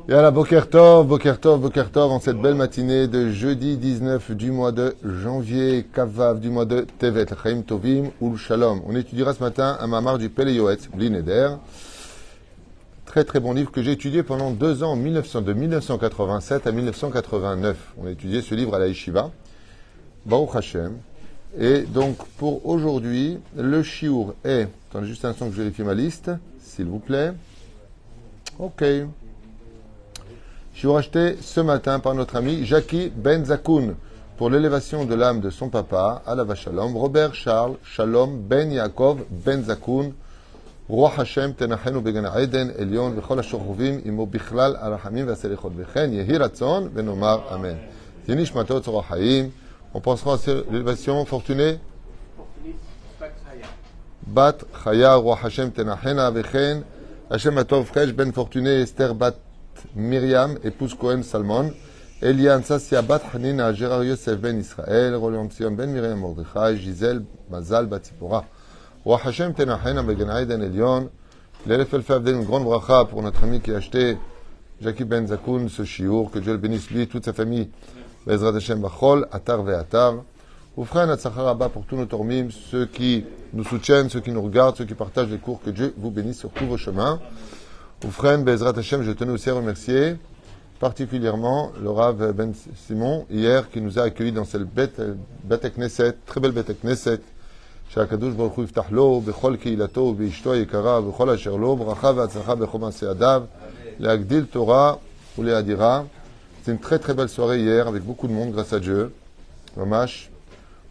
Yalla, Boker Tov, Boker Tov, Boker Tov, en cette belle matinée de jeudi 19 du mois de janvier, Kavav du mois de Tevet, Chaim Tovim, Ul Shalom. On étudiera ce matin un mamar du Pele Yoetz, Bli Neder. Très très bon livre que j'ai étudié pendant 2 ans, de 1987 à 1989. On a étudié ce livre à la Yeshiva, Baruch Hashem. Et donc pour aujourd'hui, le shiur est... Attendez juste un instant que je vérifie ma liste, s'il vous plaît. Ok. Shiur acheté ce matin par notre ami Jackie Ben Zakoun pour l'élévation de l'âme de son papa, Alav Shalom, Robert Charles Shalom Ben Yaakov Ben Zakoun, Roi Hashem Tenachenu Began Eden Elion Vechol Ashoruvim Imo Bichlal Arachamim Vaselichot Vechen Yehi Ratzon Venomar Amen. Yenish Matot Tzorah Chaim. On pensera à l'élévation fortunée Bat Chaya Roi Hashem Tenachena Vechen Hashem Atov Fresh Ben Fortuné Esther Bat Myriam, épouse Cohen Salmon, Elian Sassia Bat Hanina, Gérard Yosef Ben Israël, Roland Sion Ben Myriam Mordechai, Gisèle Mazal Bat Tzipora. Roi Hashem Tenachena Began Eden Elion, l'élève fait une grande bracha pour notre ami qui a acheté Jackie Ben Zakoun, ce shiur, que Dieu le bénisse lui, toute sa famille, Bezrat Hashem Bachol, Atar Ve'atar. Oufren Atzachar Abba pour tous nos tormim, ceux qui nous soutiennent, ceux qui nous regardent, ceux qui partagent les cours, que Dieu vous bénisse sur tous vos chemins. Oufren, Bezrat Hashem, je tenais aussi à remercier particulièrement le Rav Ben Simon, hier, qui nous a accueillis dans cette Beth Knesset, très belle Beth Knesset, chez Akadosh Baruch Hu Yiftach Lo, Bechol Keilato, Beishto Yekara, Bechol Asher Lo, Bracha Ve'atzlacha Bechol Maaseh Yadav, Le'agdil Torah ou Le'adira. C'est une très très belle soirée hier, avec beaucoup de monde, grâce à Dieu. Mamash.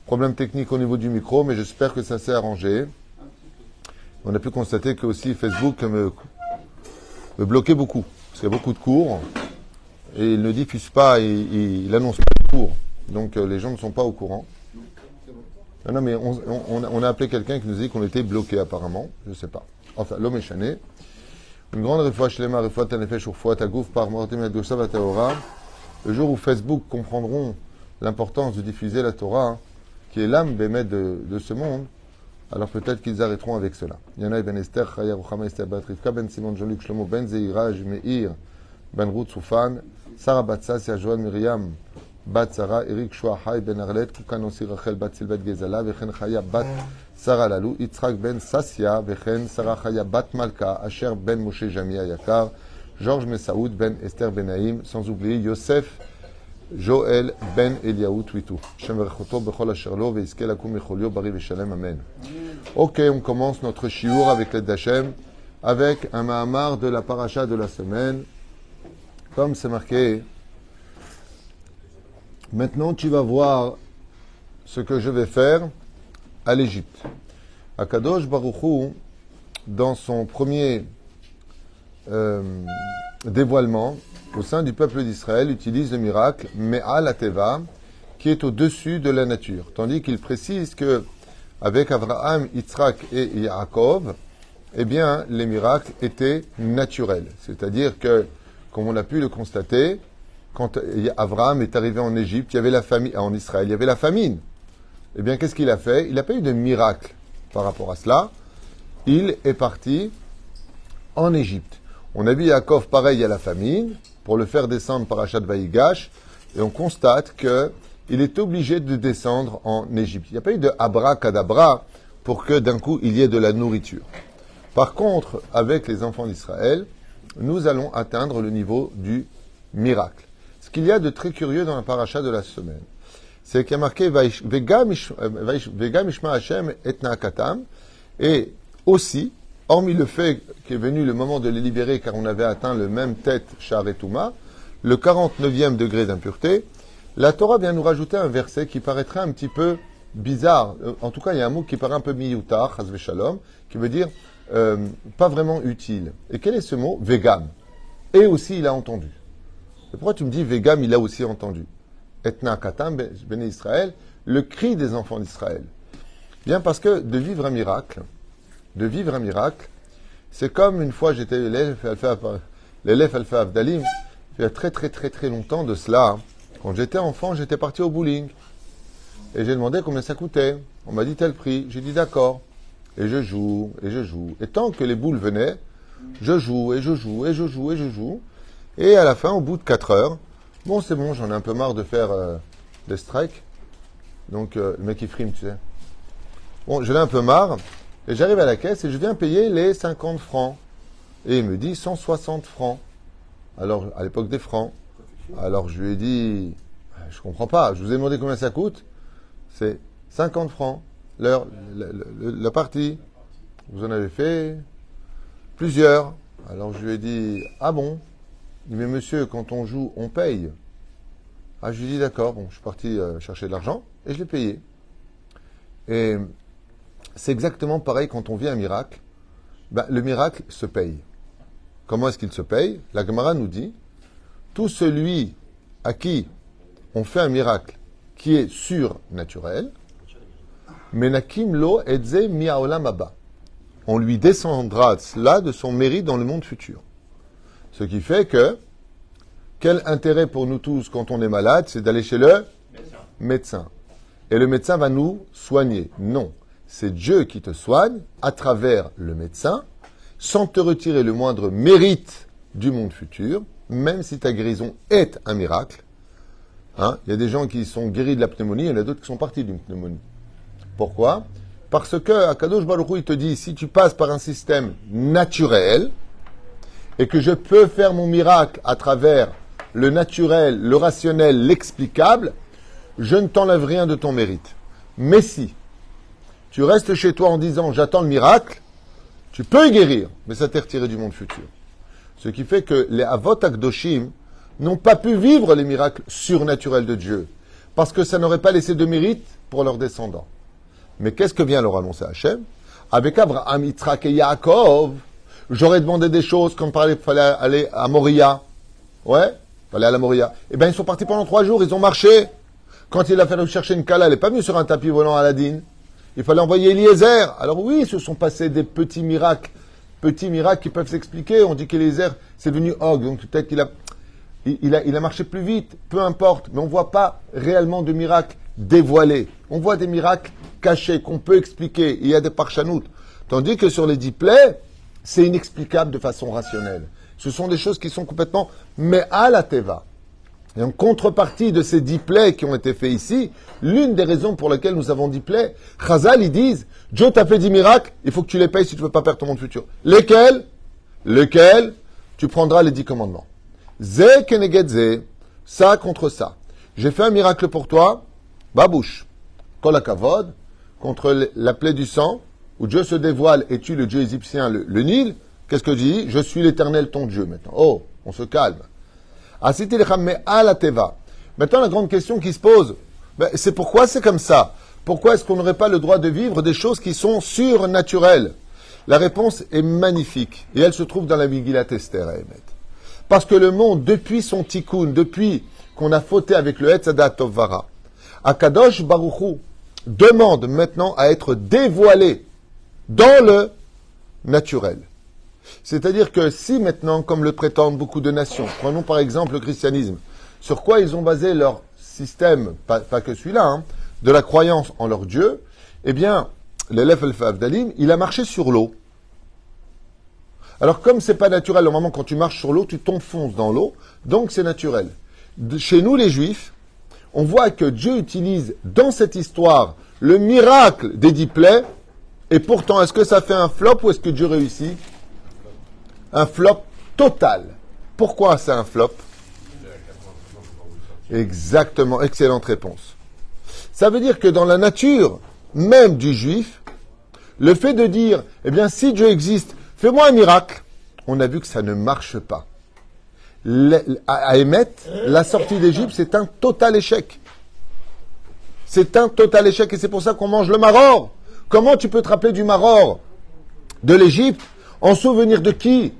Problème technique au niveau du micro, mais j'espère que ça s'est arrangé. On a pu constater que aussi Facebook me bloquait beaucoup, parce qu'il y a beaucoup de cours, et il ne diffuse pas, il n'annonce pas de cours. Donc les gens ne sont pas au courant. Non, mais on a appelé quelqu'un qui nous a dit qu'on était bloqué apparemment, je ne sais pas. Enfin, l'homme est chané. Une grande refoua shlema, refoua tanefesh urfoua tagouf par mortim yadosa vataora. Le jour où Facebook comprendront l'importance de diffuser la Torah, qui est l'âme bémet de ce monde, alors peut-être qu'ils arrêteront avec cela. Yana ben Esther, Chaya Ruchama Esther Bat Rivka ben Simon Jean-Luc Shlomo ben Zeira Meir ben Ruth Soufan, Sarah Bat Sassia Joël Myriam Bat Sarah, Eric Chouahai ben Arlet, Kukan Osir Rachel Bat Silvet Gezala, Vechen Chaya Bat Sarah Lalou, Yitzhak ben Sassia, Vechen Sarah Chaya Bat Malka, Asher ben Moshe Jamia Yakar, Georges Messaoud ben Esther ben Naïm, sans oublier Yosef Joël ben Eliaou Twitou. Shem Verchoto Bechol Asherlo Veiskel Akum Mecholio Bari Veshalem Amen. Ok, on commence notre shiur avec l'aide d'Hachem, avec un mahamar de la paracha de la semaine. Comme c'est marqué, maintenant tu vas voir ce que je vais faire à l'Égypte. Akadosh Baruch Hu, dans son premier dévoilement au sein du peuple d'Israël, utilise le miracle Me'al Ateva, qui est au-dessus de la nature. Tandis qu'il précise que avec Abraham, Yitzhak et Yaakov, eh bien, les miracles étaient naturels. C'est-à-dire que, comme on a pu le constater, quand Abraham est arrivé en Égypte, il y avait la famine, en Israël, il y avait la famine. Eh bien, qu'est-ce qu'il a fait? Il n'a pas eu de miracle par rapport à cela. Il est parti en Égypte. On a vu Yaakov pareil à la famine, pour le faire descendre par Achat Vaïgash, et on constate que il est obligé de descendre en Égypte. Il n'y a pas eu de abracadabra pour que d'un coup il y ait de la nourriture. Par contre, avec les enfants d'Israël, nous allons atteindre le niveau du miracle. Ce qu'il y a de très curieux dans la paracha de la semaine, c'est qu'il y a marqué Vega Mishma Hashem et Naakatam, et aussi, hormis le fait qu'est venu le moment de les libérer car on avait atteint le même tête Shar et Touma, le 49e degré d'impureté, la Torah vient nous rajouter un verset qui paraîtrait un petit peu bizarre. En tout cas, il y a un mot qui paraît un peu miyutar, chas v'shalom, qui veut dire pas vraiment utile. Et quel est ce mot? Vegam. Et aussi, il a entendu. Et pourquoi tu me dis Vegam, il a aussi entendu? Etna katam, béné Israël, le cri des enfants d'Israël. Bien parce que de vivre un miracle, c'est comme une fois j'étais l'élève Alpha Avdalim, il y a très très très très longtemps de cela. Quand j'étais enfant, j'étais parti au bowling. Et j'ai demandé combien ça coûtait. On m'a dit tel prix. J'ai dit d'accord. Et je joue. Et tant que les boules venaient, Je joue, et je joue, et je joue, et je joue. Et à la fin, au bout de 4 heures, bon, c'est bon, j'en ai un peu marre de faire des strikes. Donc, le mec, il frime, tu sais. Bon, j'en ai un peu marre. Et j'arrive à la caisse et je viens payer les 50 francs. Et il me dit 160 francs. Alors, à l'époque des francs. Alors, je lui ai dit, je comprends pas. Je vous ai demandé combien ça coûte. C'est 50 francs. L'heure, la partie. Vous en avez fait plusieurs. Alors, je lui ai dit, ah bon? Il dit, mais monsieur, quand on joue, on paye. Ah, je lui ai dit, d'accord. Bon, je suis parti chercher de l'argent et je l'ai payé. Et c'est exactement pareil quand on vit un miracle. Ben, le miracle se paye. Comment est-ce qu'il se paye? La Gemara nous dit, tout celui à qui on fait un miracle qui est surnaturel, menakim lo edze mi haolam haba. On lui descendra cela de son mérite dans le monde futur. Ce qui fait que, quel intérêt pour nous tous quand on est malade, c'est d'aller chez le médecin. Et le médecin va nous soigner. Non. C'est Dieu qui te soigne à travers le médecin, sans te retirer le moindre mérite du monde futur, même si ta guérison est un miracle. Hein? Il y a des gens qui sont guéris de la pneumonie, il y en a d'autres qui sont partis d'une pneumonie. Pourquoi? Parce que Akadosh Baruch Hu, il te dit, si tu passes par un système naturel, et que je peux faire mon miracle à travers le naturel, le rationnel, l'explicable, je ne t'enlève rien de ton mérite. Mais si tu restes chez toi en disant j'attends le miracle, tu peux y guérir, mais ça t'est retiré du monde futur. Ce qui fait que les Avot Akdoshim n'ont pas pu vivre les miracles surnaturels de Dieu, parce que ça n'aurait pas laissé de mérite pour leurs descendants. Mais qu'est-ce que vient leur annoncer Hachem? Avec Abraham, Yitzhak et Yaakov, j'aurais demandé des choses comme il fallait aller à Moria. Ouais, il fallait aller à Moria. Eh bien, ils sont partis pendant 3 jours, ils ont marché. Quand il a fallu chercher une Kala, elle n'est pas venue sur un tapis volant à Aladdin. Il fallait envoyer Eliezer. Alors oui, se sont passés des petits miracles qui peuvent s'expliquer. On dit qu'Eliezer, c'est devenu Og, donc peut-être qu'il a marché plus vite, peu importe. Mais on ne voit pas réellement de miracles dévoilés. On voit des miracles cachés, qu'on peut expliquer. Il y a des parchanoutes. Tandis que sur les 10 plaies, c'est inexplicable de façon rationnelle. Ce sont des choses qui sont complètement mais à la teva. Et en contrepartie de ces 10 plaies qui ont été faits ici, l'une des raisons pour lesquelles nous avons 10 plaies, Chazal, ils disent, Dieu t'a fait 10 miracles, il faut que tu les payes si tu ne veux pas perdre ton monde futur. Lesquels? Tu prendras les 10 commandements. Ze keneged ze, ça contre ça. J'ai fait un miracle pour toi, babouche. Kol hakavod, contre la plaie du sang, où Dieu se dévoile et tue le Dieu égyptien, le Nil. Qu'est-ce que je dis? Je suis l'Éternel ton Dieu maintenant. Oh, on se calme. Asiti lechem me'al hateva. Maintenant, la grande question qui se pose, c'est pourquoi c'est comme ça? Pourquoi est-ce qu'on n'aurait pas le droit de vivre des choses qui sont surnaturelles? La réponse est magnifique. Et elle se trouve dans la Megillat Esther, Emet. Parce que le monde, depuis son tikkun, depuis qu'on a fauté avec le Etzadat Tovara, Akadosh Baruch Hu demande maintenant à être dévoilé dans le naturel. C'est-à-dire que si maintenant, comme le prétendent beaucoup de nations, prenons par exemple le christianisme, sur quoi ils ont basé leur système, pas que celui-là, de la croyance en leur Dieu, eh bien, l'élève Avdalim, il a marché sur l'eau. Alors comme c'est pas naturel, au moment quand tu marches sur l'eau, tu t'enfonces dans l'eau, donc c'est naturel. Chez nous les Juifs, on voit que Dieu utilise dans cette histoire le miracle des 10 plaies, et pourtant, est-ce que ça fait un flop ou est-ce que Dieu réussit? Un flop total. Pourquoi c'est un flop? Exactement, excellente réponse. Ça veut dire que dans la nature même du juif, le fait de dire, eh bien, si Dieu existe, fais-moi un miracle, on a vu que ça ne marche pas. À Emet, la sortie d'Égypte, c'est un total échec. C'est un total échec et c'est pour ça qu'on mange le maror. Comment tu peux te rappeler du maror de l'Égypte en souvenir de qui?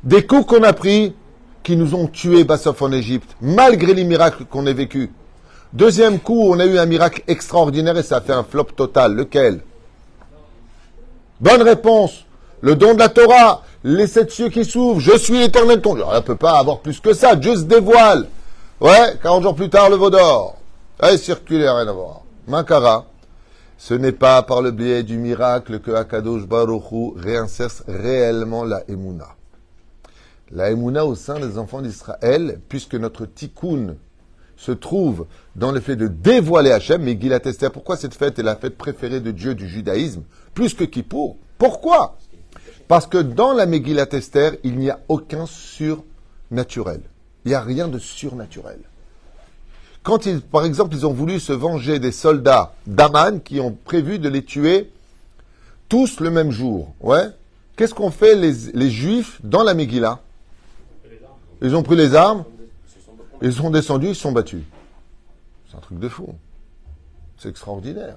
Des coups qu'on a pris qui nous ont tués Bassof en Égypte, malgré les miracles qu'on a vécus. Deuxième coup, on a eu un miracle extraordinaire et ça a fait un flop total. Lequel? Bonne réponse. Le don de la Torah, les 7 cieux qui s'ouvrent, je suis l'Éternel ton Dieu. On ne peut pas avoir plus que ça, Dieu se dévoile. Ouais, 40 jours plus tard, le veau d'or. Allez, circulaire, rien à voir. Mankara, ce n'est pas par le biais du miracle que Akadosh Baruch Hu réinsère réellement la Emouna. La Emouna au sein des enfants d'Israël, puisque notre tikkun se trouve dans le fait de dévoiler Hachem, mais Megillat Esther, pourquoi cette fête est la fête préférée de Dieu du judaïsme, plus que Kippour? Pourquoi? Parce que dans la Megillat Esther, il n'y a aucun surnaturel. Il n'y a rien de surnaturel. Quand, par exemple, ils ont voulu se venger des soldats d'Aman qui ont prévu de les tuer tous le même jour, ouais, qu'est-ce qu'ont fait les Juifs dans la Megillah? Ils ont pris les armes, ils sont descendus, ils se sont battus. C'est un truc de fou. C'est extraordinaire.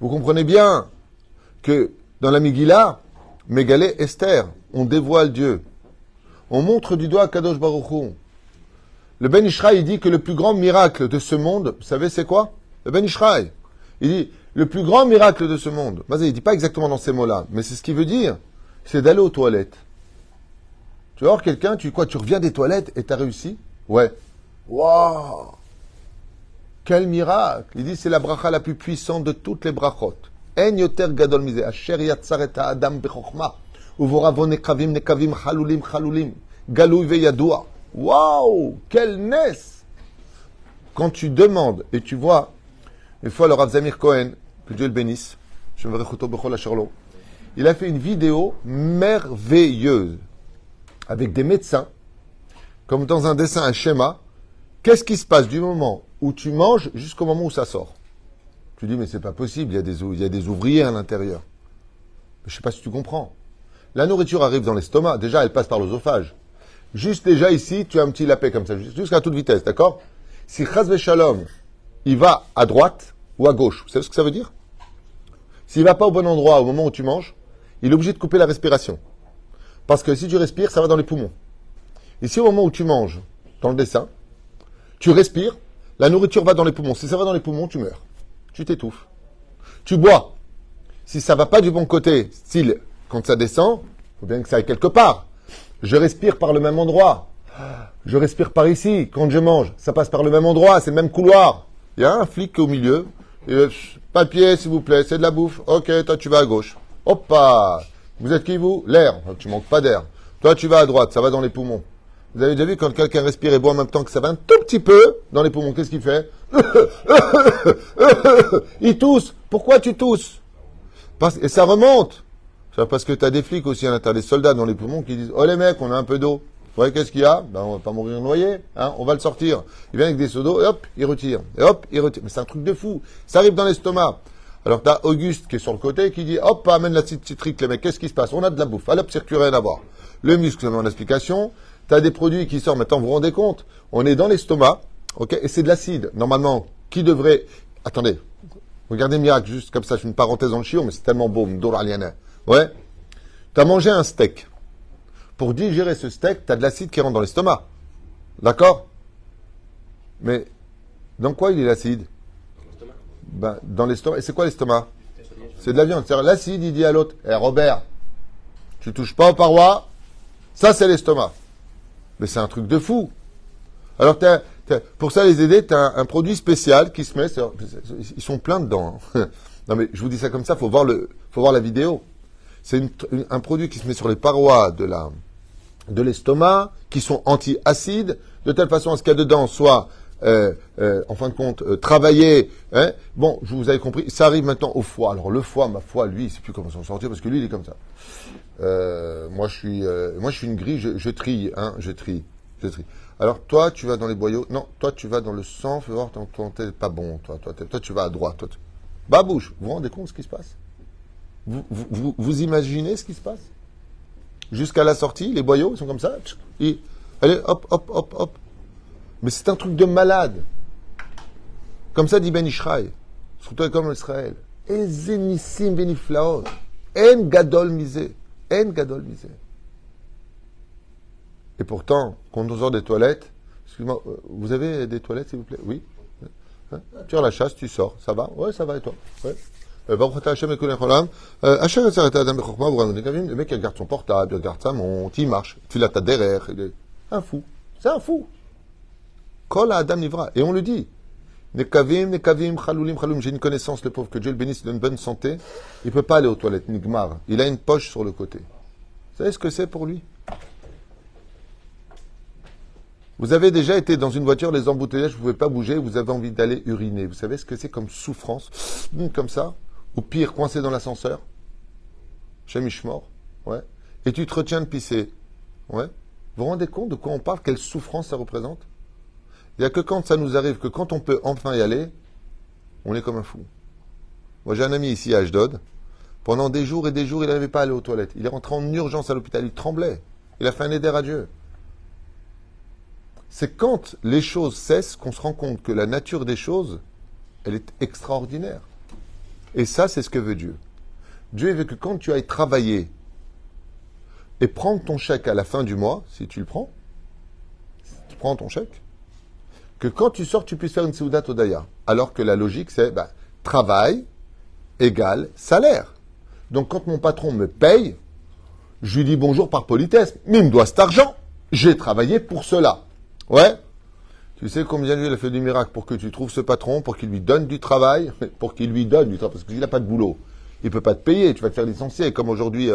Vous comprenez bien que dans la Megillah, Mégalé Esther, on dévoile Dieu. On montre du doigt Kadosh Baruch Hu. Le Ben Ishraï, il dit que le plus grand miracle de ce monde, vous savez c'est quoi? Le Ben Ishraï, il dit, le plus grand miracle de ce monde, il ne dit pas exactement dans ces mots-là, mais c'est ce qu'il veut dire, c'est d'aller aux toilettes. Tu vas voir quelqu'un, tu reviens des toilettes et tu as réussi? Ouais. Waouh! Quel miracle! Il dit, c'est la bracha la plus puissante de toutes les brachot. En yoter gadol mize, asher yatzar et adam bechokma, uvoravo nekavim nekavim chalulim chalulim, galou veyadua. Waouh! Quelle naisse! Quand tu demandes et tu vois, une fois le Rav Zamir Cohen, que Dieu le bénisse, je me réchauto bechol à Charlot, il a fait une vidéo merveilleuse avec des médecins, comme dans un dessin, un schéma. Qu'est-ce qui se passe du moment où tu manges jusqu'au moment où ça sort? Tu dis, mais c'est pas possible, il y a des ouvriers à l'intérieur. Je ne sais pas si tu comprends. La nourriture arrive dans l'estomac, déjà elle passe par l'œsophage. Juste déjà ici, tu as un petit lapet comme ça, jusqu'à toute vitesse, d'accord? Si Chaz Veshalom, il va à droite ou à gauche, vous savez ce que ça veut dire? S'il ne va pas au bon endroit au moment où tu manges, il est obligé de couper la respiration. Parce que si tu respires, ça va dans les poumons. Et si au moment où tu manges, dans le dessin, tu respires, la nourriture va dans les poumons. Si ça va dans les poumons, tu meurs. Tu t'étouffes. Tu bois. Si ça va pas du bon côté, style, quand ça descend, il faut bien que ça aille quelque part. Je respire par le même endroit. Je respire par ici. Quand je mange, ça passe par le même endroit, c'est le même couloir. Il y a un flic au milieu. Papier, s'il vous plaît, c'est de la bouffe. Ok, toi, tu vas à gauche. Hoppa! Vous êtes qui, vous? L'air. Tu manques pas d'air. Toi, tu vas à droite, ça va dans les poumons. Vous avez déjà vu quand quelqu'un respire et boit en même temps que ça va un tout petit peu dans les poumons, qu'est-ce qu'il fait? Il tousse. Pourquoi tu tousses? Et ça remonte. C'est parce que tu as des flics aussi à l'intérieur, des soldats dans les poumons qui disent, oh les mecs, on a un peu d'eau. Ouais, qu'est-ce qu'il y a? Ben, on va pas mourir noyé, hein, on va le sortir. Il vient avec des seaux d'eau, et hop, il retire. Et hop, il retire. Mais c'est un truc de fou. Ça arrive dans l'estomac. Alors, tu as Auguste qui est sur le côté qui dit, hop, amène l'acide citrique, les mecs, qu'est-ce qui se passe? On a de la bouffe. Allez, hop, c'est rien à voir. Le muscle, on a l'explication. Tu as des produits qui sortent. Maintenant, vous vous rendez compte? On est dans l'estomac, ok? Et c'est de l'acide. Normalement, qui devrait... Attendez. Regardez miracle, juste comme ça, je fais une parenthèse dans le chiot, mais c'est tellement beau, m'dor aliana. Ouais? Tu as mangé un steak. Pour digérer ce steak, tu as de l'acide qui rentre dans l'estomac. D'accord? Mais dans quoi il est l'acide? Ben, dans l'estomac. Et c'est quoi l'estomac? C'est de la viande. C'est-à-dire, l'acide, il dit à l'autre, eh Robert, tu touches pas aux parois, ça c'est l'estomac. Mais c'est un truc de fou. Alors, pour ça les aider, tu as un produit spécial qui se met, ils sont pleins dedans. Hein. Non mais je vous dis ça comme ça, faut voir la vidéo. C'est un produit qui se met sur les parois de l'estomac, qui sont anti-acides, de telle façon à ce qu'il y a dedans soit, en fin de compte, travaillé. Hein. Bon, je vous avais compris, ça arrive maintenant au foie. Alors le foie, ma foi, lui, il ne sait plus comment s'en sortir, parce que lui, il est comme ça. Moi, je suis une grille, je trie, hein, je trie. Alors, toi, tu vas dans les boyaux. Non, toi, tu vas dans le sang, fais voir, t'es pas bon, toi, tu vas à droite. Babouche, vous vous rendez compte de ce qui se passe? Vous imaginez ce qui se passe? Jusqu'à la sortie, les boyaux, ils sont comme ça. Allez, hop, hop, hop, hop. Mais c'est un truc de malade. Comme ça dit Ben Ishraï. Surtout comme Israël. Ezenissim beniflaot. En gadol misé. En gadol misé. Et pourtant, quand on sort des toilettes, excuse-moi, vous avez des toilettes, s'il vous plaît? Oui. Hein? Tu tires la chasse, tu sors. Ça va? Ouais, ça va, et toi? Ouais. Le mec, il regarde son portable, il regarde sa montre, il marche. Tu l'as derrière. Il est un fou. C'est un fou. Kol Adam Nivra. Et on le dit. Nekavim, chaloulim, chaloum. J'ai une connaissance, le pauvre, que Dieu le bénisse, il a une bonne santé. Il ne peut pas aller aux toilettes, Nigmar. Il a une poche sur le côté. Vous savez ce que c'est pour lui? Vous avez déjà été dans une voiture, les embouteillages, vous ne pouvez pas bouger, vous avez envie d'aller uriner. Vous savez ce que c'est comme souffrance? Comme ça? Ou pire, coincé dans l'ascenseur? Chez Mishmor? Ouais. Et tu te retiens de pisser? Ouais. Vous vous rendez compte de quoi on parle? Quelle souffrance ça représente? Il n'y a que quand ça nous arrive, que quand on peut enfin y aller, on est comme un fou. Moi, j'ai un ami ici à Ashdod. Pendant des jours et des jours, il n'arrivait pas à aller aux toilettes. Il est rentré en urgence à l'hôpital. Il tremblait. Il a fait un éder à Dieu. C'est quand les choses cessent qu'on se rend compte que la nature des choses, elle est extraordinaire. Et ça, c'est ce que veut Dieu. Dieu veut que quand tu ailles travailler et prendre ton chèque à la fin du mois, si tu le prends, tu prends ton chèque, que quand tu sors, tu puisses faire une Seudat Odaya. Alors que la logique, c'est travail égale salaire. Donc quand mon patron me paye, je lui dis bonjour par politesse. Mais il me doit cet argent. J'ai travaillé pour cela. Ouais. Tu sais combien Dieu a fait du miracle pour que tu trouves ce patron, pour qu'il lui donne du travail, parce qu'il n'a pas de boulot. Il ne peut pas te payer, tu vas te faire licencier. Comme aujourd'hui,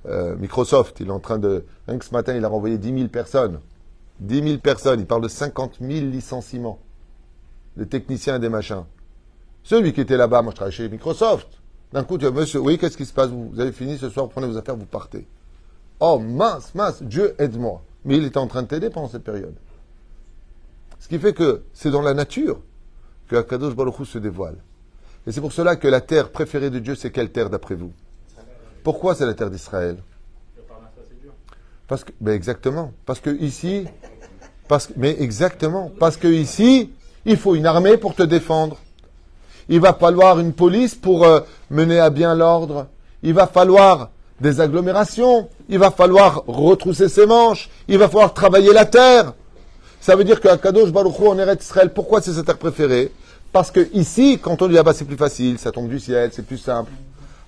Microsoft, il est en train de... Rien que ce matin, il a renvoyé 10 000 personnes. 10 000 personnes, il parle de 50 000 licenciements. Des techniciens et des machins. Celui qui était là-bas, moi je travaille chez Microsoft. D'un coup, tu dis, monsieur, oui, qu'est-ce qui se passe? Vous avez fini ce soir, vous prenez vos affaires, vous partez. Oh, mince, Dieu aide-moi. Mais il était en train de t'aider pendant cette période. Ce qui fait que c'est dans la nature que Akadosh Baruch Hu se dévoile. Et c'est pour cela que la terre préférée de Dieu, c'est quelle terre d'après vous? Pourquoi c'est la terre d'Israël? Parce que, exactement. Parce que ici, parce que ici, il faut une armée pour te défendre. Il va falloir une police pour mener à bien l'ordre. Il va falloir des agglomérations. Il va falloir retrousser ses manches. Il va falloir travailler la terre. Ça veut dire qu'à Kadosh Baruch Hu en Eretz Israël, pourquoi c'est sa terre préférée? Parce que ici, quand on dit c'est plus facile, ça tombe du ciel, c'est plus simple.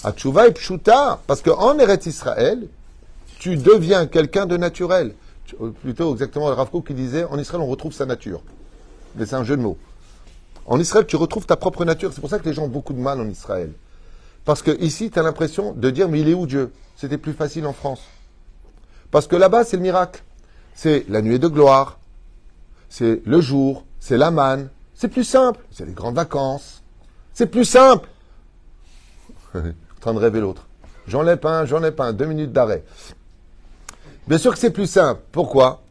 À Tchouva et Pshuta, parce qu'en Eretz Israël, tu deviens quelqu'un de naturel. Plutôt exactement le Rav Kook qui disait, en Israël, on retrouve sa nature. Mais c'est un jeu de mots. En Israël, tu retrouves ta propre nature. C'est pour ça que les gens ont beaucoup de mal en Israël. Parce que ici, tu as l'impression de dire, mais il est où Dieu? C'était plus facile en France. Parce que là-bas, c'est le miracle. C'est la nuée de gloire. C'est le jour. C'est la manne. C'est plus simple. C'est les grandes vacances. C'est plus simple. En train de rêver l'autre. J'en ai pas un. 2 minutes d'arrêt. Bien sûr que c'est plus simple. Pourquoi?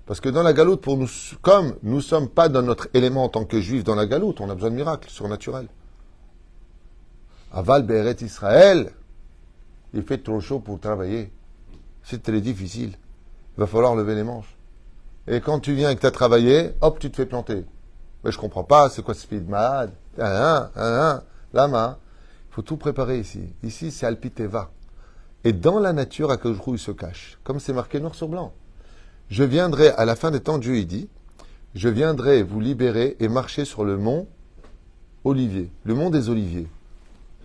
Parce que dans la galoute, pour nous, comme nous ne sommes pas dans notre élément en tant que juifs dans la galoute, on a besoin de miracles surnaturels. Aval Beret Israël, il fait trop chaud pour travailler. C'est très difficile. Il va falloir lever les manches. Et quand tu viens et que tu as travaillé, hop, tu te fais planter. Mais je comprends pas, c'est quoi ce speed malade? Lama. Il faut tout préparer ici. Ici, c'est Alpiteva. Et dans la nature, Akadosh il se cache. Comme c'est marqué noir sur blanc. Je viendrai, à la fin des temps, Dieu il dit, je viendrai vous libérer et marcher sur le mont Olivier, le mont des Oliviers.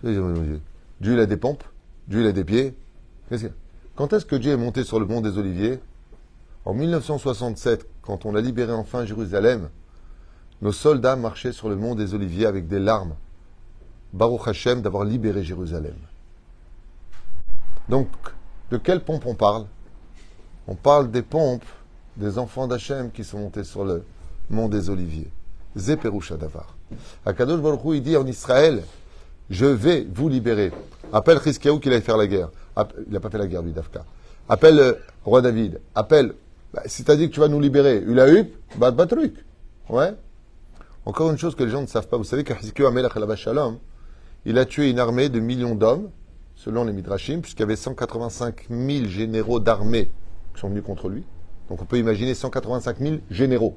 Dieu il a des pompes, Dieu il a des pieds. Quand est-ce que Dieu est monté sur le mont des Oliviers? En 1967, quand on a libéré enfin Jérusalem, nos soldats marchaient sur le mont des Oliviers avec des larmes. Baruch Hashem d'avoir libéré Jérusalem. Donc, de quelle pompe on parle? On parle des pompes des enfants d'Hachem qui sont montés sur le mont des Oliviers. Zéperoucha Davar. Akadosh Baruch Hu, il dit en Israël, je vais vous libérer. Appelle Chizkiyahu qu'il aille faire la guerre. Il n'a pas fait la guerre, lui, Dafka. Appelle le roi David. Appelle. Si tu as dit que tu vas nous libérer, Ulahup, truc. Ouais. Encore une chose que les gens ne savent pas. Vous savez qu'Chizkiyahu Amelach el Shalom, il a tué une armée de millions d'hommes, selon les Midrashim, puisqu'il y avait 185 000 généraux d'armée qui sont venus contre lui. Donc on peut imaginer 185 000 généraux.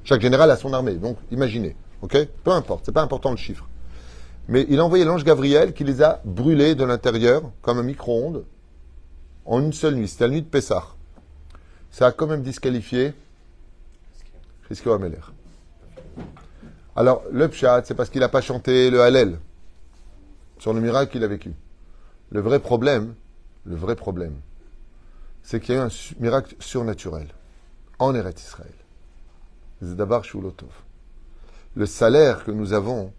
Chaque général a son armée, donc imaginez. Ok? Peu importe, c'est pas important le chiffre. Mais il a envoyé l'ange Gabriel qui les a brûlés de l'intérieur, comme un micro-ondes, en une seule nuit. C'était la nuit de Pessah. Ça a quand même disqualifié Chizkiyahu Amelech. Alors, le pshat, c'est parce qu'il n'a pas chanté le Hallel sur le miracle qu'il a vécu. Le vrai problème, c'est qu'il y a eu un miracle surnaturel en Eretz Israël. Zedavar Shulotov. Le salaire que nous avons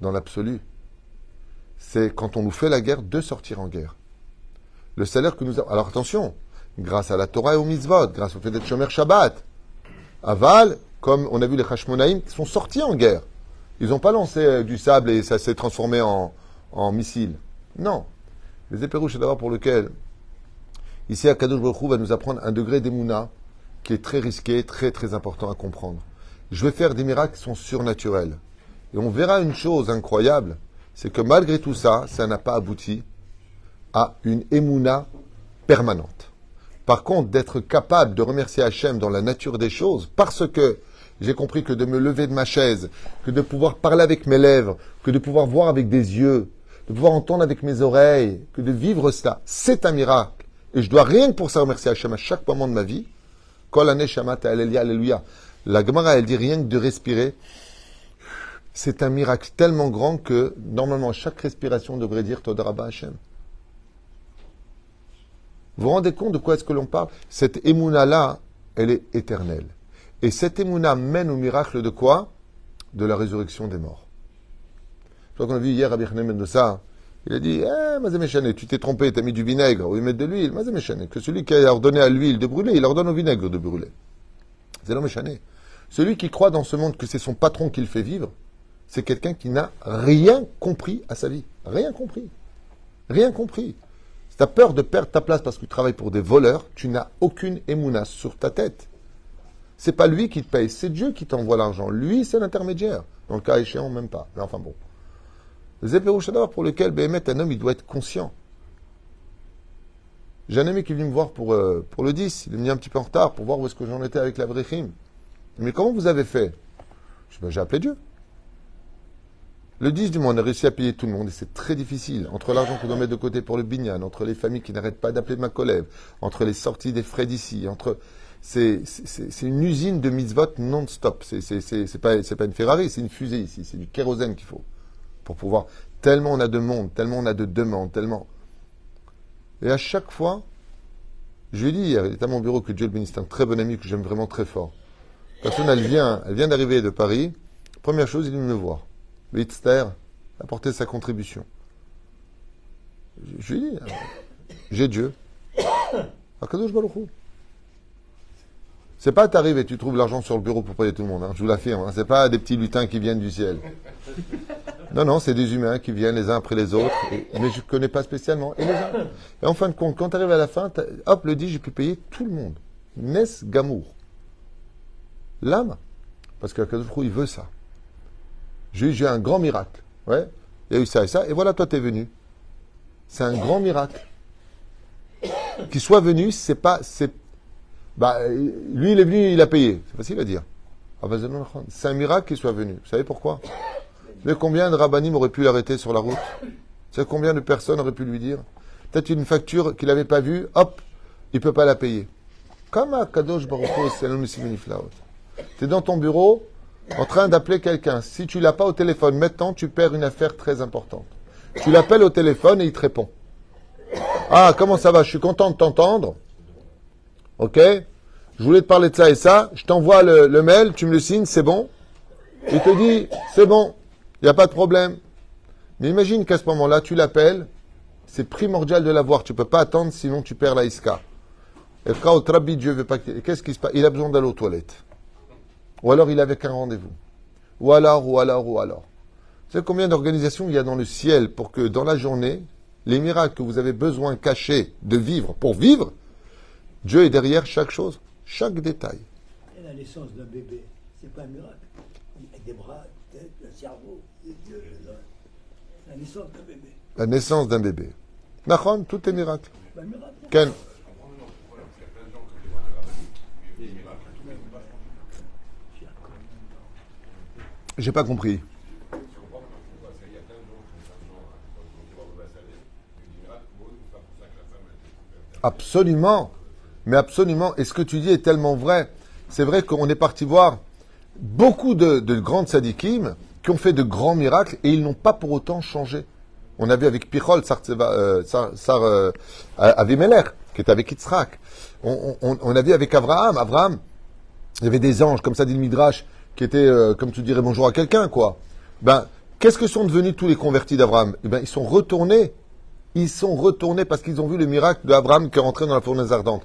dans l'absolu, c'est quand on nous fait la guerre de sortir en guerre. le salaire que nous avons. Alors attention, grâce à la Torah et au mitzvot, grâce au fait d'être Shomer Shabbat. Aval, comme on a vu les Hashmonaïm, qui sont sortis en guerre. Ils n'ont pas lancé du sable et ça s'est transformé en missile. Non. Les éperouches, c'est d'abord pour lequel, ici, Akadosh Baruch Hu va nous apprendre un degré d'émouna qui est très risqué, très très important à comprendre. Je vais faire des miracles qui sont surnaturels. Et on verra une chose incroyable, c'est que malgré tout ça, ça n'a pas abouti à une émouna permanente. Par contre, d'être capable de remercier Hachem dans la nature des choses, parce que j'ai compris que de me lever de ma chaise, que de pouvoir parler avec mes lèvres, que de pouvoir voir avec des yeux, de pouvoir entendre avec mes oreilles, que de vivre cela, c'est un miracle. Et je dois rien que pour ça remercier Hachem à chaque moment de ma vie. Kol Shamat Alléluia, Alléluia. La Gemara, elle dit rien que de respirer. C'est un miracle tellement grand que, normalement, chaque respiration devrait dire Toda Rabba Hachem. Vous vous rendez compte de quoi est-ce que l'on parle? Cette émouna-là, elle est éternelle. Et cette émouna mène au miracle de quoi? De la résurrection des morts. Je crois qu'on a vu hier Rabbi Chanan Mendoza, il a dit, Mazemeshane, tu t'es trompé, tu as mis du vinaigre, ou ils mettent de l'huile, Mazemeshane, que celui qui a ordonné à l'huile de brûler, il ordonne au vinaigre de brûler. C'est l'Omeshane. Celui qui croit dans ce monde que c'est son patron qui le fait vivre, c'est quelqu'un qui n'a rien compris à sa vie. Rien compris. Rien compris. Si tu as peur de perdre ta place parce que tu travailles pour des voleurs, tu n'as aucune émouna sur ta tête. C'est pas lui qui te paye, c'est Dieu qui t'envoie l'argent. Lui, c'est l'intermédiaire. Dans le cas échéant, même pas. Mais enfin bon. Les épérouchador pour lesquels, Béhémet, un homme, il doit être conscient. J'ai un ami qui est venu me voir pour le 10. Il est venu un petit peu en retard pour voir où est-ce que j'en étais avec la Brechim. Mais comment vous avez fait? Je dis, j'ai appelé Dieu. Le 10 du mois, on a réussi à payer tout le monde et c'est très difficile. Entre l'argent qu'on doit mettre de côté pour le binyan, entre les familles qui n'arrêtent pas d'appeler ma collègue, entre les sorties des frais d'ici, c'est une usine de mitzvot non-stop. C'est pas une Ferrari, c'est une fusée ici. C'est du kérosène qu'il faut pour pouvoir. Tellement on a de monde, tellement on a de demandes, tellement. Et à chaque fois, je lui ai dit hier, il est à mon bureau que Dieu le bénisse, c'est un très bon ami que j'aime vraiment très fort. La personne, elle vient d'arriver de Paris. Première chose, il vient me voir. Le Hitzter a apporté sa contribution. Je lui ai dit, j'ai Dieu. Akadosh Baruch Hu. C'est pas t'arrives et tu trouves l'argent sur le bureau pour payer tout le monde, hein, je vous l'affirme. Hein, c'est pas des petits lutins qui viennent du ciel. Non, c'est des humains qui viennent les uns après les autres, mais je ne connais pas spécialement. Et en fin de compte, quand tu arrives à la fin, hop, le dit, j'ai pu payer tout le monde. Nes Gamour. L'âme. Parce qu'Akadosh Baruch Hu, il veut ça. J'ai un grand miracle. Ouais. Il y a eu ça et ça. Et voilà, toi, tu es venu. C'est un grand miracle. Qu'il soit venu, c'est pas. Lui, il est venu, il a payé. C'est facile à dire. C'est un miracle qu'il soit venu. Vous savez pourquoi? Vous savez combien de rabbanim auraient pu l'arrêter sur la route? Vous savez combien de personnes auraient pu lui dire? Peut-être une facture qu'il n'avait pas vue, hop, il ne peut pas la payer. Comme à Kadosh Baruch Hu, c'est l'Onusiminiflaot. Tu es dans ton bureau, en train d'appeler quelqu'un. Si tu l'as pas au téléphone, maintenant, tu perds une affaire très importante. Tu l'appelles au téléphone et il te répond. Ah, comment ça va? Je suis content de t'entendre. Ok? Je voulais te parler de ça et ça. Je t'envoie le mail, tu me le signes, c'est bon? Il te dit, c'est bon, il n'y a pas de problème. Mais imagine qu'à ce moment-là, tu l'appelles, c'est primordial de l'avoir. Tu ne peux pas attendre, sinon tu perds la iska. Et quand Dieu veut pas qu'est-ce qui se passe? Il a besoin d'aller aux toilettes. Ou alors il avait qu'un rendez-vous. Ou alors. Vous savez combien d'organisations il y a dans le ciel pour que dans la journée, les miracles que vous avez besoin cachés de vivre, pour vivre, Dieu est derrière chaque chose, chaque détail. Et la naissance d'un bébé, c'est pas un miracle. Avec des bras, une tête, un cerveau, des yeux, la naissance d'un bébé. La naissance d'un bébé. Nachon, tout est miracle. C'est pas un miracle. Ken. J'ai pas compris. Absolument. Mais absolument. Et ce que tu dis est tellement vrai. C'est vrai qu'on est parti voir beaucoup de grandes sadikim qui ont fait de grands miracles et ils n'ont pas pour autant changé. On a vu avec Pichol, Avimelech, qui était avec Yitzhak. On a vu avec Abraham. Abraham, il y avait des anges, comme ça dit le Midrash, qui étaient, comme tu dirais bonjour à quelqu'un, quoi. Ben, qu'est-ce que sont devenus tous les convertis d'Abraham? Eh ben, ils sont retournés Ils sont retournés parce qu'ils ont vu le miracle d'Abraham qui est rentré dans la fournaise ardente.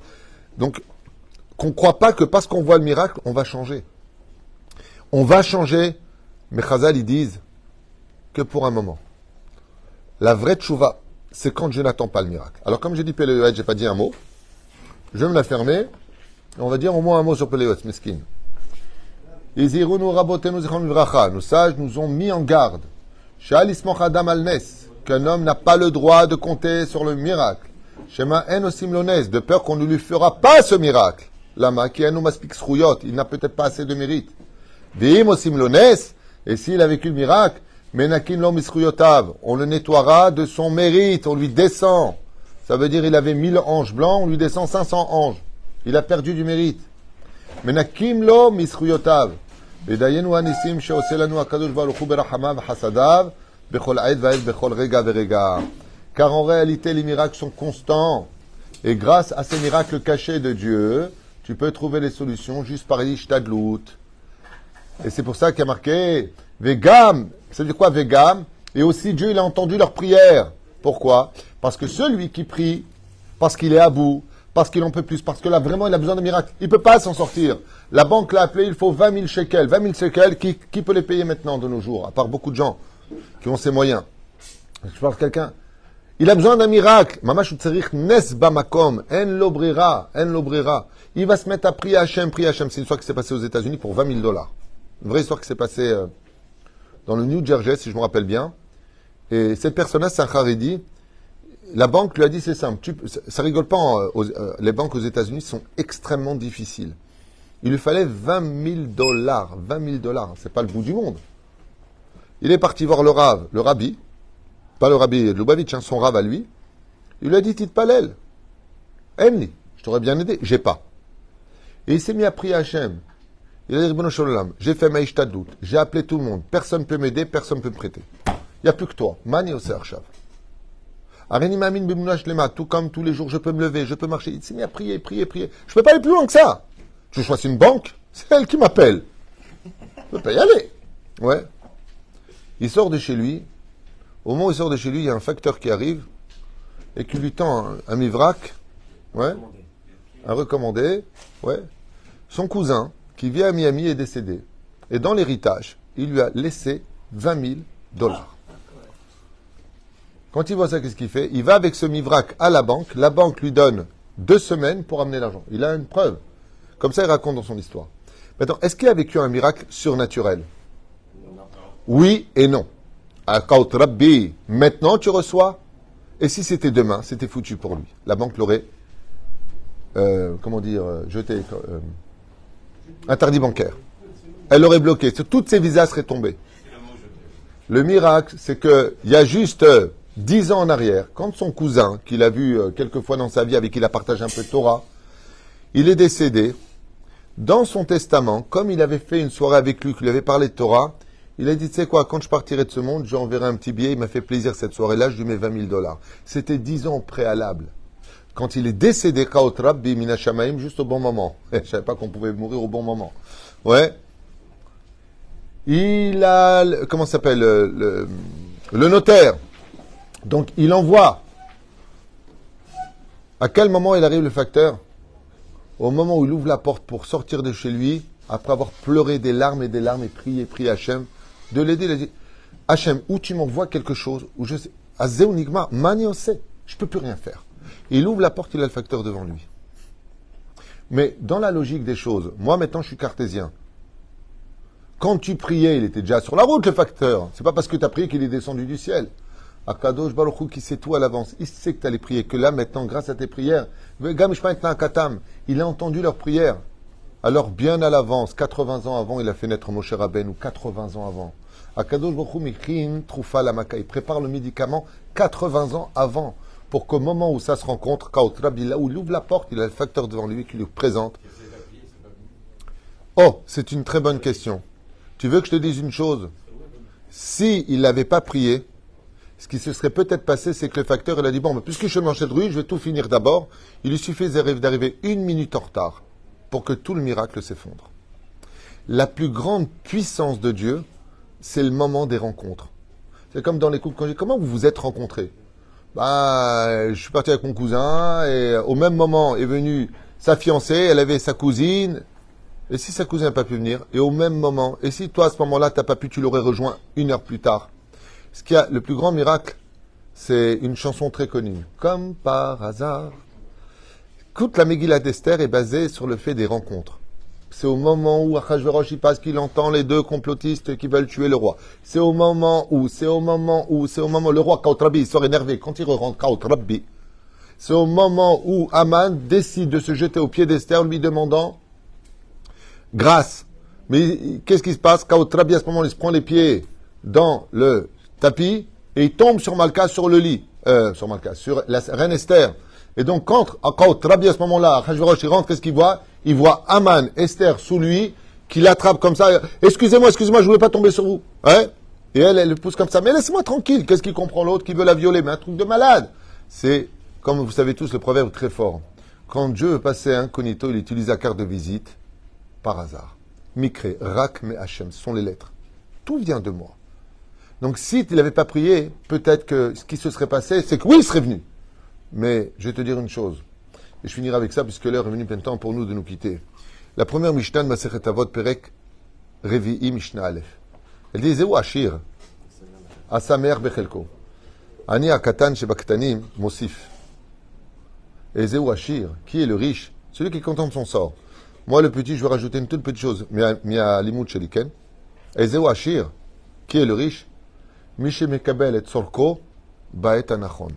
Donc, qu'on ne croit pas que parce qu'on voit le miracle, on va changer. On va changer, mais Chazal, ils disent que pour un moment. La vraie tchouva, c'est quand je n'attends pas le miracle. Alors, comme j'ai dit Péléoët, j'ai pas dit un mot. Je vais me la fermer. Et on va dire au moins un mot sur Péléoët, mesquine. Izirunu rabotenu zichron livracha. Nos sages nous ont mis en garde. Shal ismoch adam al nes. Qu'un homme n'a pas le droit de compter sur le miracle. Shema en osim lones. De peur qu'on ne lui fera pas ce miracle. Lama ki enu maspik sruyot. Il n'a peut-être pas assez de mérite. Veim osim lones. Et s'il a vécu le miracle, menakin lo misruyotav. On le nettoiera de son mérite. On lui descend. Ça veut dire il avait 1000 anges blancs. On lui descend 500 anges. Il a perdu du mérite. Menakim lo misruyotav. Vedayenu anisim she'oseh lanu hakadosh baruch hu berachamav hasadav. Car en réalité, les miracles sont constants. Et grâce à ces miracles cachés de Dieu, tu peux trouver les solutions juste par l'ishtadlout. Et c'est pour ça qu'il y a marqué Vegam. Ça veut dire quoi Vegam? Et aussi Dieu, il a entendu leurs prières. Pourquoi? Parce que celui qui prie, parce qu'il est à bout, parce qu'il en peut plus, parce que là, vraiment, il a besoin de miracles. Il ne peut pas s'en sortir. La banque l'a appelé, il faut 20 000 shekels. 20 000 shekels, qui peut les payer maintenant de nos jours? À part beaucoup de gens qui ont ces moyens. Je parle de quelqu'un. Il a besoin d'un miracle. Mamash utzerich nes bamakom. En lobrera. En lobrera. Il va se mettre à prier Hachem, prier Hachem. C'est une histoire qui s'est passée aux États-Unis pour 20 000 $. Une vraie histoire qui s'est passée dans le New Jersey, si je me rappelle bien. Et cette personne-là, c'est un Haredi. La banque lui a dit, c'est simple. Ça rigole pas. Les banques aux États-Unis sont extrêmement difficiles. Il lui fallait 20 000 $. 20 000 $. C'est pas le bout du monde. Il est parti voir le Rav, le Rabbi, pas le Rabbi de Lubavitch, son Rav à lui. Il lui a dit, Tit Palel, Enli, je t'aurais bien aidé, j'ai pas. Et il s'est mis à prier Hachem. Il a dit, Ribono Shel Olam, j'ai fait ma ishtadout, j'ai appelé tout le monde, personne ne peut m'aider, personne ne peut me prêter. Il n'y a plus que toi. Mani Oser Shav. Areni Mamin Bimuna Shlema, tout comme tous les jours, je peux me lever, je peux marcher. Il s'est mis à prier, prier, prier. Je peux pas aller plus loin que ça. Je choisis une banque, c'est elle qui m'appelle. Je peux pas y aller. Ouais. Il sort de chez lui. Au moment où il sort de chez lui, il y a un facteur qui arrive et qui lui tend un mivrak, ouais, un recommandé. Ouais. Son cousin, qui vit à Miami, est décédé. Et dans l'héritage, il lui a laissé 20 000 $. Quand il voit ça, qu'est-ce qu'il fait? Il va avec ce mivrak à la banque. La banque lui donne 2 semaines pour amener l'argent. Il a une preuve. Comme ça, il raconte dans son histoire. Maintenant, est-ce qu'il a vécu un miracle surnaturel? Oui et non. À Kaut Rabbi, maintenant tu reçois. Et si c'était demain, c'était foutu pour lui. La banque l'aurait, jeté, interdit bancaire. Elle l'aurait bloqué. Toutes ses visas seraient tombées. Le miracle, c'est que il y a juste 10 ans en arrière, quand son cousin, qu'il a vu quelques fois dans sa vie, avec qui il a partagé un peu de Torah, il est décédé. Dans son testament, comme il avait fait une soirée avec lui, qu'il lui avait parlé de Torah, il a dit, tu sais quoi, quand je partirai de ce monde, j'enverrai un petit billet, il m'a fait plaisir cette soirée-là, je lui mets 20 000 $. C'était 10 ans préalable. Quand il est décédé, Kaut Rabbi Mina Shamaim, juste au bon moment. Je ne savais pas qu'on pouvait mourir au bon moment. Ouais. Il a, comment ça s'appelle, le notaire. Donc, il envoie. À quel moment il arrive le facteur? Au moment où il ouvre la porte pour sortir de chez lui, après avoir pleuré des larmes et prié Hachem, de l'aider, il a dit, Hachem, où tu m'envoies quelque chose, où je sais, Azéonigma, Maniosé, je ne peux plus rien faire. Il ouvre la porte, il a le facteur devant lui. Mais dans la logique des choses, moi maintenant je suis cartésien. Quand tu priais, il était déjà sur la route, le facteur. C'est pas parce que tu as prié qu'il est descendu du ciel. Akadosh Baruch Hu qui sait tout à l'avance. Il sait que tu allais prier, que là maintenant, grâce à tes prières, il a entendu leurs prières. Alors bien à l'avance, 80 ans avant, il a fait naître Moshe Rabbeinu, 80 ans avant. Akadosh Baruch Hu Michin Troufa Lamaka. Il prépare le médicament 80 ans avant, pour qu'au moment où ça se rencontre, Kaut Rabbi, là où il ouvre la porte, il a le facteur devant lui qui lui présente. Oh, c'est une très bonne question. Tu veux que je te dise une chose? Si il n'avait pas prié, ce qui se serait peut-être passé, c'est que le facteur, il a dit, bon, mais puisque je suis marché de rue, je vais tout finir d'abord. Il lui suffit d'arriver 1 minute en retard pour que tout le miracle s'effondre. La plus grande puissance de Dieu, c'est le moment des rencontres. C'est comme dans les couples, quand je dis, comment vous vous êtes rencontrés? je suis parti avec mon cousin et au même moment est venue sa fiancée, elle avait sa cousine. Et si sa cousine n'a pas pu venir, et au même moment, et si toi à ce moment-là t'as pas pu, tu l'aurais rejoint 1 heure plus tard. Ce qui a le plus grand miracle, c'est une chanson très connue. Comme par hasard. Toute la Megillah d'Esther est basée sur le fait des rencontres. C'est au moment où Achashverosh il passe qu'il entend les deux complotistes qui veulent tuer le roi. C'est au moment où le roi Kautrabi il sort énervé quand il rentre Kautrabi. C'est au moment où Aman décide de se jeter aux pieds d'Esther lui demandant grâce. Mais qu'est-ce qui se passe? Kautrabi à ce moment il se prend les pieds dans le tapis et il tombe sur Malka sur le lit. Sur la reine Esther. Et donc, quand Rabbi à ce moment-là, Achashverosh, il rentre, qu'est-ce qu'il voit? Il voit Aman, Esther, sous lui, qui l'attrape comme ça. Excusez-moi, je voulais pas tomber sur vous. Hein? Et elle le pousse comme ça. Mais laissez-moi tranquille. Qu'est-ce qu'il comprend l'autre qui veut la violer? Mais un truc de malade. C'est, comme vous savez tous, le proverbe très fort. Quand Dieu veut passer incognito, il utilise la carte de visite par hasard. Mikre, Rak, Me Hachem, ce sont les lettres. Tout vient de moi. Donc, s'il n'avait pas prié, peut-être que ce qui se serait passé, c'est que oui, il serait venu. Mais je vais te dire une chose, et je finirai avec ça puisque l'heure est venue plein de temps pour nous de nous quitter. La première Mishnah de Masechet Avot Perek Revi'i Mishnah Aleph. Elle dit Zeu Ashir, Asamer Bechelko. Ani Akatan Shebaktanim Mosif. Et Zeu Ashir, qui est le riche? Celui qui contente son sort. Moi, le petit, je vais rajouter une toute petite chose. Mia Limut Sheliken. Et Zeu Ashir, qui est le riche? Mishe Mekabel et Tzorko Baet Anachon.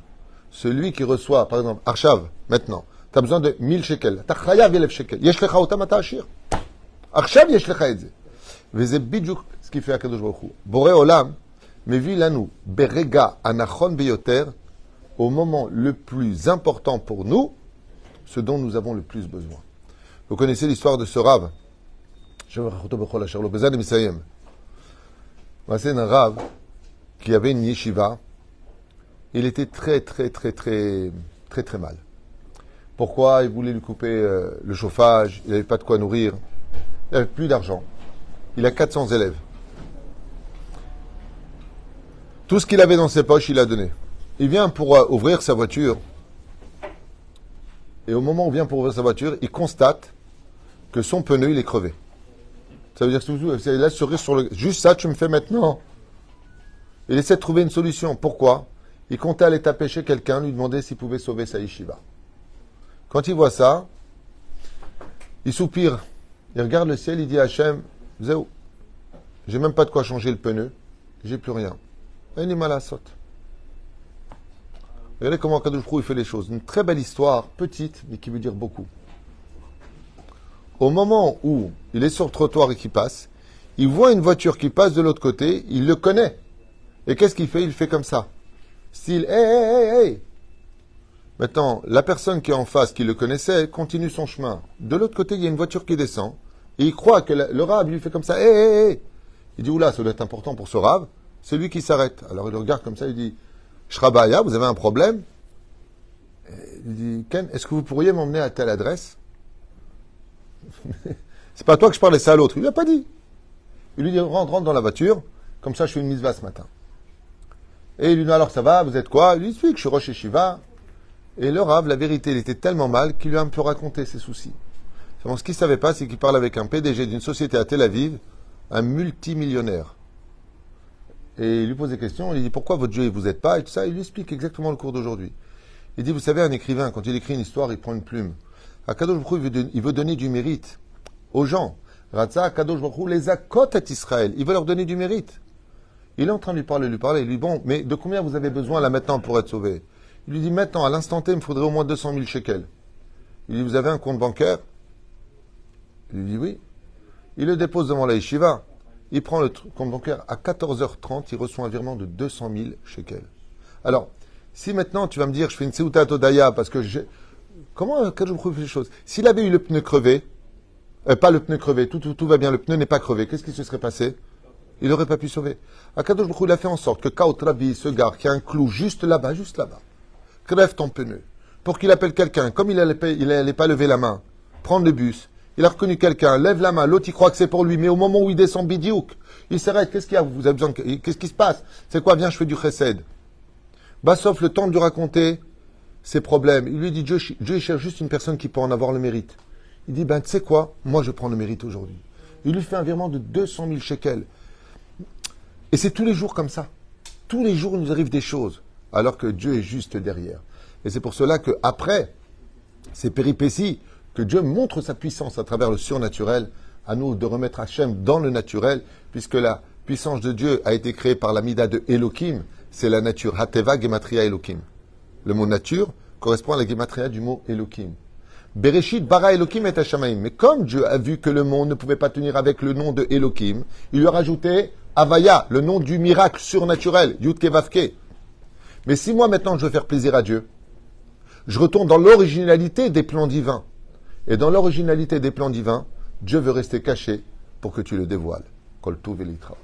Celui qui reçoit, par exemple, Arshav, maintenant, tu as besoin de 1000 shekels. Tu as chayav 1000 shekels. Yesh lecha otam ata ashir. Arshav yesh lecha et ze. Veze bidjouk, ce qui fait Akadosh Baruch Hu. Boré Olam, mevi lanu, berega anachon beyoter, au moment le plus important pour nous, ce dont nous avons le plus besoin. Vous connaissez l'histoire de ce Rav. C'est un Rav qui avait une yeshiva. Il était très mal. Pourquoi? Il voulait lui couper le chauffage, il n'avait pas de quoi nourrir, il n'avait plus d'argent. Il a 400 élèves. Tout ce qu'il avait dans ses poches, il a donné. Il vient pour ouvrir sa voiture. Et au moment où il vient pour ouvrir sa voiture, il constate que son pneu, il est crevé. Ça veut dire que c'est là, sourire sur le... Juste ça, tu me fais maintenant. Il essaie de trouver une solution. Pourquoi? Il comptait aller taper chez quelqu'un, lui demander s'il pouvait sauver sa yeshiva. Quand il voit ça, il soupire. Il regarde le ciel, il dit à Hachem, Zéou, j'ai même pas de quoi changer le pneu, j'ai plus rien. Il est mal à saute. Regardez comment Kadosh Baruch Hu fait les choses. Une très belle histoire, petite, mais qui veut dire beaucoup. Au moment où il est sur le trottoir et qu'il passe, il voit une voiture qui passe de l'autre côté, il le connaît. Et qu'est-ce qu'il fait? Il fait comme ça. Style, hey. Maintenant, la personne qui est en face, qui le connaissait, continue son chemin. De l'autre côté, il y a une voiture qui descend. Et il croit que le Rav lui fait comme ça, hey. Il dit, oula, ça doit être important pour ce Rav. C'est lui qui s'arrête. Alors il le regarde comme ça, il dit, Shrabaya, vous avez un problème? Il dit, Ken, est-ce que vous pourriez m'emmener à telle adresse? C'est pas à toi que je parlais, c'est à l'autre. Il lui a pas dit. Il lui dit, rentre dans la voiture. Comme ça, je fais une misva ce matin. Et il lui dit, alors ça va, vous êtes quoi? Il lui dit, que je suis Rosh Yeshiva. Et le Rav, la vérité, il était tellement mal qu'il lui a un peu raconté ses soucis. Ce qu'il ne savait pas, c'est qu'il parle avec un PDG d'une société à Tel Aviv, un multimillionnaire. Et il lui pose des questions, il lui dit, pourquoi votre Dieu ne vous aide pas? Et tout ça, il lui explique exactement le cours d'aujourd'hui. Il dit, vous savez, un écrivain, quand il écrit une histoire, il prend une plume. Akadosh Baruch Hu, il veut donner du mérite aux gens. Ratza, Akadosh Baruch Hu, les akot à Israël. Il veut leur donner du mérite. Il est en train de lui parler. Il lui dit, bon, mais de combien vous avez besoin là maintenant pour être sauvé? Il lui dit, maintenant, à l'instant T, il me faudrait au moins 200 000 shekels. Il lui dit, vous avez un compte bancaire? Il lui dit, oui. Il le dépose devant la yeshiva. Il prend le compte bancaire. À 14h30, il reçoit un virement de 200 000 shekels. Alors, si maintenant tu vas me dire, je fais une Seuta Todaya parce que j'ai... Comment je prouve les choses? S'il avait eu le pneu crevé, pas le pneu crevé, tout va bien, le pneu n'est pas crevé, qu'est-ce qui se serait passé? Il n'aurait pas pu sauver. Akadosh Baruch Hu, il a fait en sorte que Kaut Rabbi se gare, qu'il y a un clou juste là-bas, crève ton pneu, pour qu'il appelle quelqu'un, comme il n'allait pas lever la main, prendre le bus, il a reconnu quelqu'un, lève la main, l'autre il croit que c'est pour lui, mais au moment où il descend bidiouk, il s'arrête, qu'est-ce qu'il y a? Vous avez besoin qu'est-ce qui se passe? C'est quoi? Viens, je fais du chesed. Bassof, le temps de lui raconter ses problèmes. Il lui dit, Dieu il cherche juste une personne qui peut en avoir le mérite. Il dit, ben tu sais quoi, moi je prends le mérite aujourd'hui. Il lui fait un virement de 200 000 shekels. Et c'est tous les jours comme ça. Tous les jours, il nous arrive des choses, alors que Dieu est juste derrière. Et c'est pour cela qu'après ces péripéties, que Dieu montre sa puissance à travers le surnaturel, à nous de remettre Hachem dans le naturel, puisque la puissance de Dieu a été créée par la mida de Elohim, c'est la nature. Hateva gematria Elohim. Le mot nature correspond à la gematria du mot Elohim. Bereshit bara Elohim et Hashamaim. Mais comme Dieu a vu que le monde ne pouvait pas tenir avec le nom de Elohim, il lui a rajouté Havaya, le nom du miracle surnaturel, Yudke Vavke. Mais si moi maintenant je veux faire plaisir à Dieu, je retourne dans l'originalité des plans divins. Et dans l'originalité des plans divins, Dieu veut rester caché pour que tu le dévoiles. Kol Tuv Elitra.